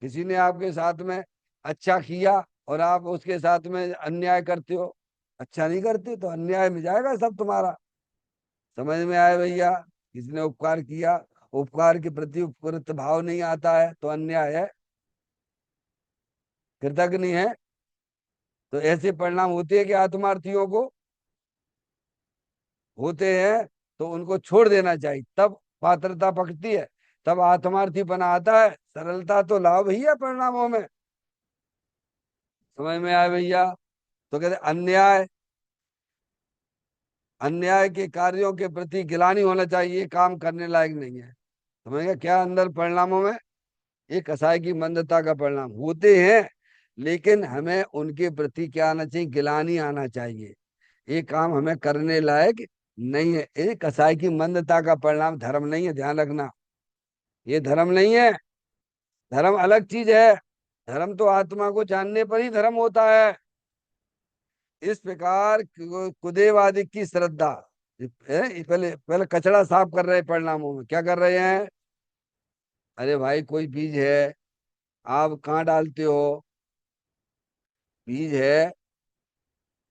A: किसी ने आपके साथ में अच्छा किया और आप उसके साथ में अन्याय करते हो, अच्छा नहीं करते, तो अन्याय में जाएगा सब तुम्हारा। समझ में आया भैया? किसी ने उपकार किया, उपकार के प्रति उपकृत भाव नहीं आता है तो अन्याय है, कृतज्ञ है। तो ऐसे परिणाम होते हैं कि आत्मार्थियों को होते हैं, तो उनको छोड़ देना चाहिए, तब पात्रता पकती है, तब आत्मार्थीपना आता है। सरलता तो लाभ ही है परिणामों में। समझ में आया भैया? तो कहते अन्याय, अन्याय के कार्यों के प्रति गिलानी होना चाहिए, ये काम करने लायक नहीं है। समझ गया क्या अंदर परिणामों में? ये कसाई की मंदता का परिणाम होते हैं, लेकिन हमें उनके प्रति क्या आना चाहिए? गिलानी आना चाहिए। ये काम हमें करने लायक नहीं है। ये कसाई की मंदता का परिणाम, धर्म नहीं है, ध्यान रखना। ये धर्म नहीं है, धर्म अलग चीज है। धर्म तो आत्मा को जानने पर ही धर्म होता है। इस प्रकार कुदेवादी की श्रद्धा पहले पहले कचरा साफ कर रहे हैं, परिणामों में क्या कर रहे हैं? अरे भाई कोई बीज है, आप कहाँ डालते हो? बीज है,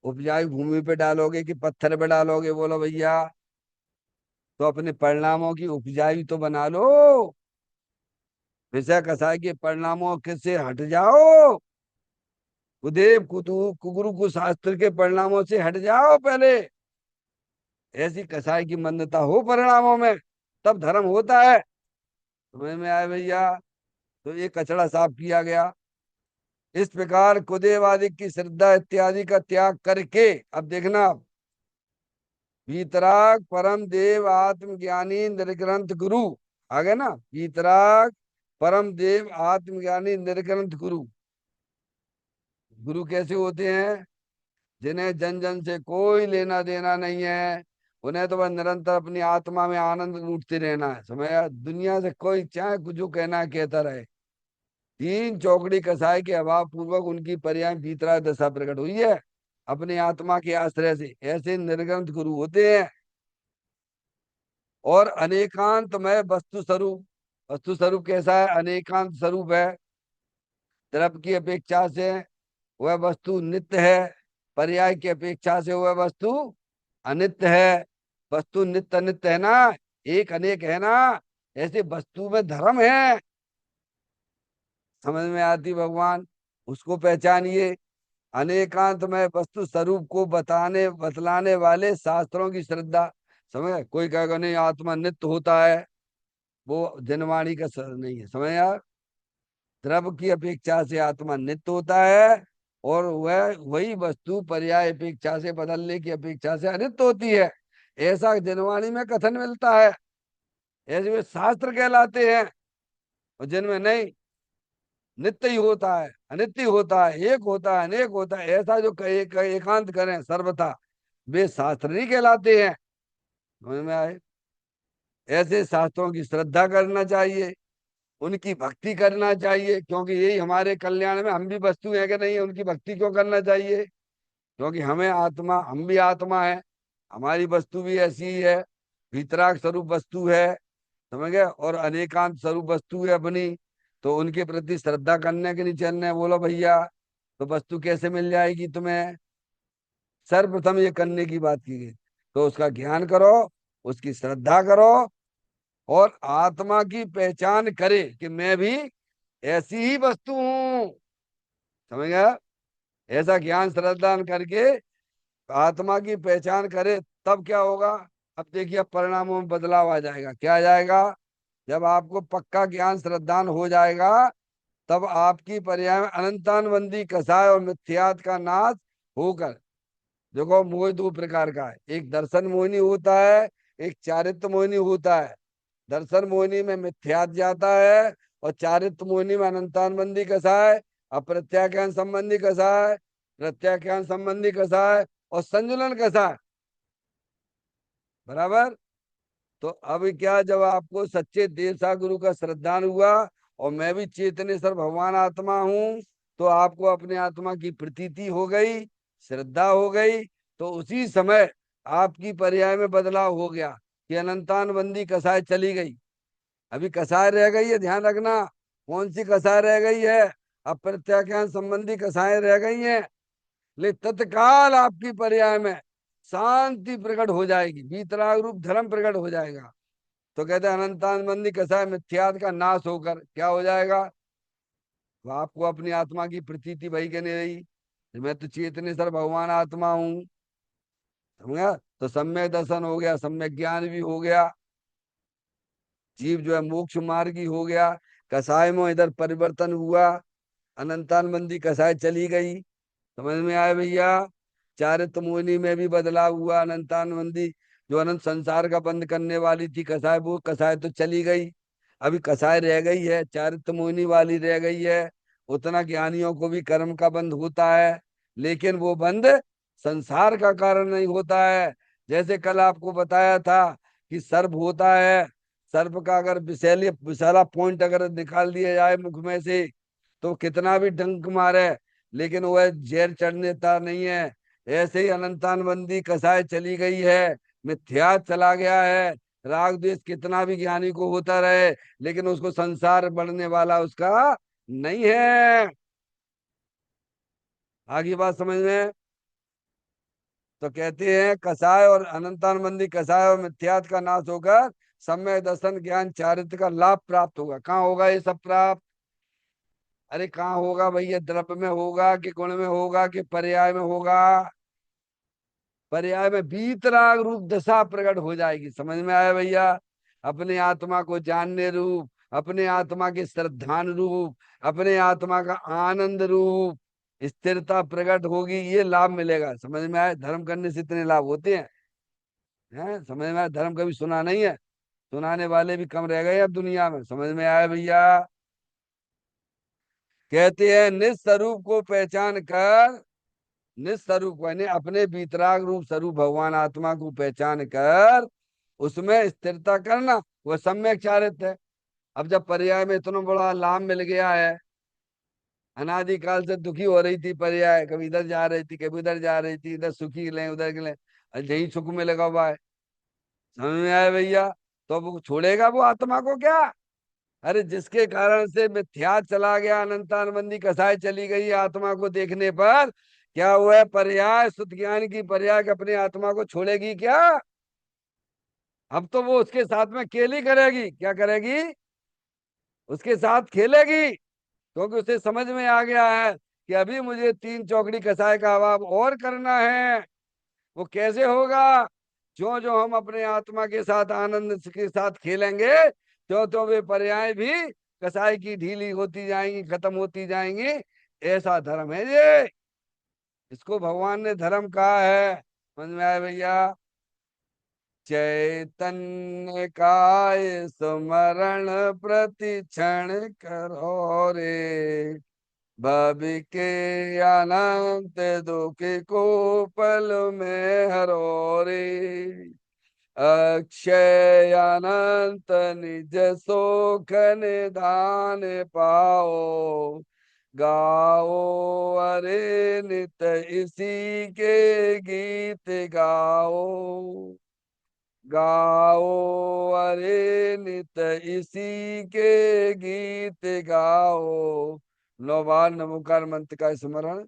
A: उपजाऊ भूमि पे डालोगे कि पत्थर पे डालोगे? बोलो भैया। तो अपने परिणामों की उपजाऊ तो बना लो। विषय कसाय के परिणामों के से हट जाओ। कुदेव कुतु कुगुरु कुशास्त्र के परिणामों से हट जाओ पहले। ऐसी कसाई की मंदता हो परिणामों में, तब धर्म होता है। समझ में आया भैया? तो ये कचरा साफ किया गया। इस प्रकार कुदेवादिक की श्रद्धा इत्यादि का त्याग करके, अब देखना, वीतराग परम देव आत्मज्ञानी निर्ग्रंथ गुरु, आ गए ना, वीतराग परम देव आत्मज्ञानी निर्ग्रंथ गुरु। गुरु कैसे होते हैं? जिन्हें जन जन से कोई लेना देना नहीं है, उन्हें तो बस निरंतर अपनी आत्मा में आनंद लूटते रहना है। समझा? दुनिया से कोई चाहे कुछ जो कहना है कहता रहे। तीन चौकड़ी कसाई के अभाव पूर्वक उनकी पर्याय भीतरा दशा प्रकट हुई है, अपनी आत्मा के आश्रय से ऐसे निर्ग्रंथ गुरु होते हैं। और अनेकांत में वस्तु स्वरूप, वस्तु स्वरूप कैसा है? अनेकांत स्वरूप है, द्रव्य की अपेक्षा से वह वस्तु नित्य है, पर्याय की अपेक्षा से वह वस्तु अनित्य है। वस्तु नित्य अनित्य है ना, एक अनेक है ना, ऐसे वस्तु में धर्म है। समझ में आती भगवान? उसको पहचानिए। अनेकांत में वस्तु स्वरूप को बताने बतलाने वाले शास्त्रों की श्रद्धा। समझ? कोई कहेगा नहीं आत्मा नित्य होता है, वो जनवाणी का सर नहीं है। समझ यार? द्रव्य की अपेक्षा से आत्मा नित्य होता है, और वह वही वस्तु पर्याय अपेक्षा से, बदलने की अपेक्षा से अनित्य होती है। ऐसा जनवाणी में कथन मिलता है, ऐसे वे शास्त्र कहलाते हैं। और जिनमें नहीं, नित्य ही होता है, अनित्य ही होता है, एक होता है, अनेक होता है, ऐसा जो एकांत करें सर्वथा, वे शास्त्र नहीं कहलाते हैं। समझ में आए? ऐसे शास्त्रों की श्रद्धा करना चाहिए, उनकी भक्ति करना चाहिए, क्योंकि यही हमारे कल्याण में, हम भी वस्तु है कि नहीं है, उनकी भक्ति क्यों करना चाहिए? क्योंकि हमें आत्मा, हम भी आत्मा है, हमारी वस्तु भी ऐसी ही है, वितराग स्वरूप वस्तु है। समझ गए? और अनेकांत स्वरूप वस्तु है अपनी, तो उनके प्रति श्रद्धा करने के लिए चलने। बोलो भैया, तो वस्तु कैसे मिल जाएगी तुम्हें? सर्वप्रथम ये करने की बात की गई, तो उसका ज्ञान करो, उसकी श्रद्धा करो, और आत्मा की पहचान करे कि मैं भी ऐसी ही वस्तु हूं। समझ गया? ऐसा ज्ञान श्रद्धा करके आत्मा की पहचान करे, तब क्या होगा? अब देखिए, अब परिणामों में बदलाव आ जाएगा। क्या आ जाएगा? जब आपको पक्का ज्ञान श्रद्धान हो जाएगा, तब आपकी पर्याय में अनंतानबंदी कसाय और मिथ्यात का नाश होकर, देखो मोह दो प्रकार का है, एक दर्शन मोहिनी होता है, एक चारित्र मोहिनी होता है। दर्शन मोहिनी में मिथ्यात जाता है, और चारित्र मोहिनी में अनंतानबंदी कसाय, अप्रत्याख्यान संबंधी कसाय, प्रत्याख्यान संबंधी कसाय, और संजुलन कसाय। बराबर? तो अब क्या, जब आपको सच्चे देवसा गुरु का श्रद्धान हुआ, और मैं भी चेतनेश्वर भगवान आत्मा हूं, तो आपको अपने आत्मा की प्रतीति हो गई, श्रद्धा हो गई, तो उसी समय आपकी पर्याय में बदलाव हो गया कि अनंतानबंदी कसाय चली गई। अभी कसाय रह गई है, ध्यान रखना। कौन सी कसाय रह गई है? अप्रत्याख्यान संबंधी कसाय रह गई हैं। लेकिन तत्काल आपकी पर्याय में शांति प्रकट हो जाएगी, वीतराग रूप धर्म प्रकट हो जाएगा। तो कहते हैं अनंतानबंदी कसाय मिथ्यात का नाश होकर क्या हो जाएगा? वो आपको अपनी आत्मा की प्रतीति वही कहने रही कि मैं तो चेतनेश्वर भगवान आत्मा हूं। समझा? तो सम्यक दर्शन हो गया, सम्यक ज्ञान भी हो गया, जीव जो है मोक्ष मार्गी हो गया। कसाय में इधर परिवर्तन हुआ, अनंतानबंदी कसाय चली गई। समझ में आया भैया? चारित्र मोहिनी में भी बदलाव हुआ, अनंतानबंदी जो अनंत संसार का बंद करने वाली थी कसाय, वो कसाय तो चली गई। अभी कसाय रह गई है, चारित्र मोहिनी वाली रह गई है। उतना ज्ञानियों को भी कर्म का बंध होता है, लेकिन वो बंध संसार का कारण नहीं होता है। जैसे कल आपको बताया था कि सर्प होता है, सर्प का अगर विषैली विषैला पॉइंट अगर निकाल दिया जाए मुख में से, तो कितना भी डंक मारे, लेकिन वह जहर चढ़ने देता नहीं है। ऐसे ही अनंतानबंदी कसाय चली गई है, मिथ्या चला गया है। राग द्वेष कितना भी ज्ञानी को होता रहे, लेकिन उसको संसार बढ़ने वाला उसका नहीं है। आगे बात समझ में? तो कहते हैं कसाय और अनंतानबंदी कसाय और मिथ्यात का नाश होकर सम्यक दर्शन ज्ञान चारित्र का लाभ प्राप्त होगा। कहाँ होगा ये सब प्राप्त? अरे कहाँ होगा भैया? द्रव्य में होगा कि गुण में होगा कि पर्याय में होगा? पर्याय में वीतराग रूप दशा प्रकट हो जाएगी। समझ में आया भैया? अपने आत्मा को जानने रूप, अपने आत्मा के श्रद्धानुरूप, अपने आत्मा का आनंद रूप स्थिरता प्रकट होगी, ये लाभ मिलेगा। समझ में आया? धर्म करने से इतने लाभ होते हैं। हैं, समझ में आया? धर्म कभी सुना नहीं है, सुनाने वाले भी कम रह गए अब दुनिया में। समझ में आया भैया? कहते हैं निस्वरूप को पहचान कर, निस्वरूप यानी अपने वितराग रूप स्वरूप भगवान आत्मा को पहचान कर उसमें स्थिरता करना, वह सम्यक चारित्र है। अब जब पर्याय में इतना बड़ा लाभ मिल गया है, अनादिकाल से दुखी हो रही थी पर्याय, कभी इधर जा रही थी कभी उधर जा रही थी, इधर सुखी लें उधर के लें, यही सुख में लगा हुआ है। समझ में आया भैया? तो अब वो छोड़ेगा वो आत्मा को क्या? अरे जिसके कारण से मिथ्या चला गया, अनंतानबंदी कसाय चली गई आत्मा को देखने पर, क्या हुआ है? पर्याय शुद्ध ज्ञान की पर्याय अपने आत्मा को छोड़ेगी क्या? अब तो वो उसके साथ में खेली करेगी। क्या करेगी? उसके साथ खेलेगी, क्योंकि उसे समझ में आ गया है कि अभी मुझे तीन चौकड़ी कसाय का अभाव और करना है। वो कैसे होगा? जो जो हम अपने आत्मा के साथ आनंद के साथ खेलेंगे, त्यों त्यों वे पर्याय भी कसाई की ढीली होती जाएंगी, खत्म होती जाएंगी। ऐसा धर्म है ये, इसको भगवान ने धर्म कहा है। समझ में आया भैया? चैतन्य काय स्मरण प्रति क्षण करो रे, भवि के अनंत दुख को पल में हरो रे, अक्षय अनंत निज सुख निधान पाओ, गाओ अरे नित इसी के गीत गाओ, गाओ अरे नित इसी के गीत गाओ। 9 बार नमोकार मंत्र का स्मरण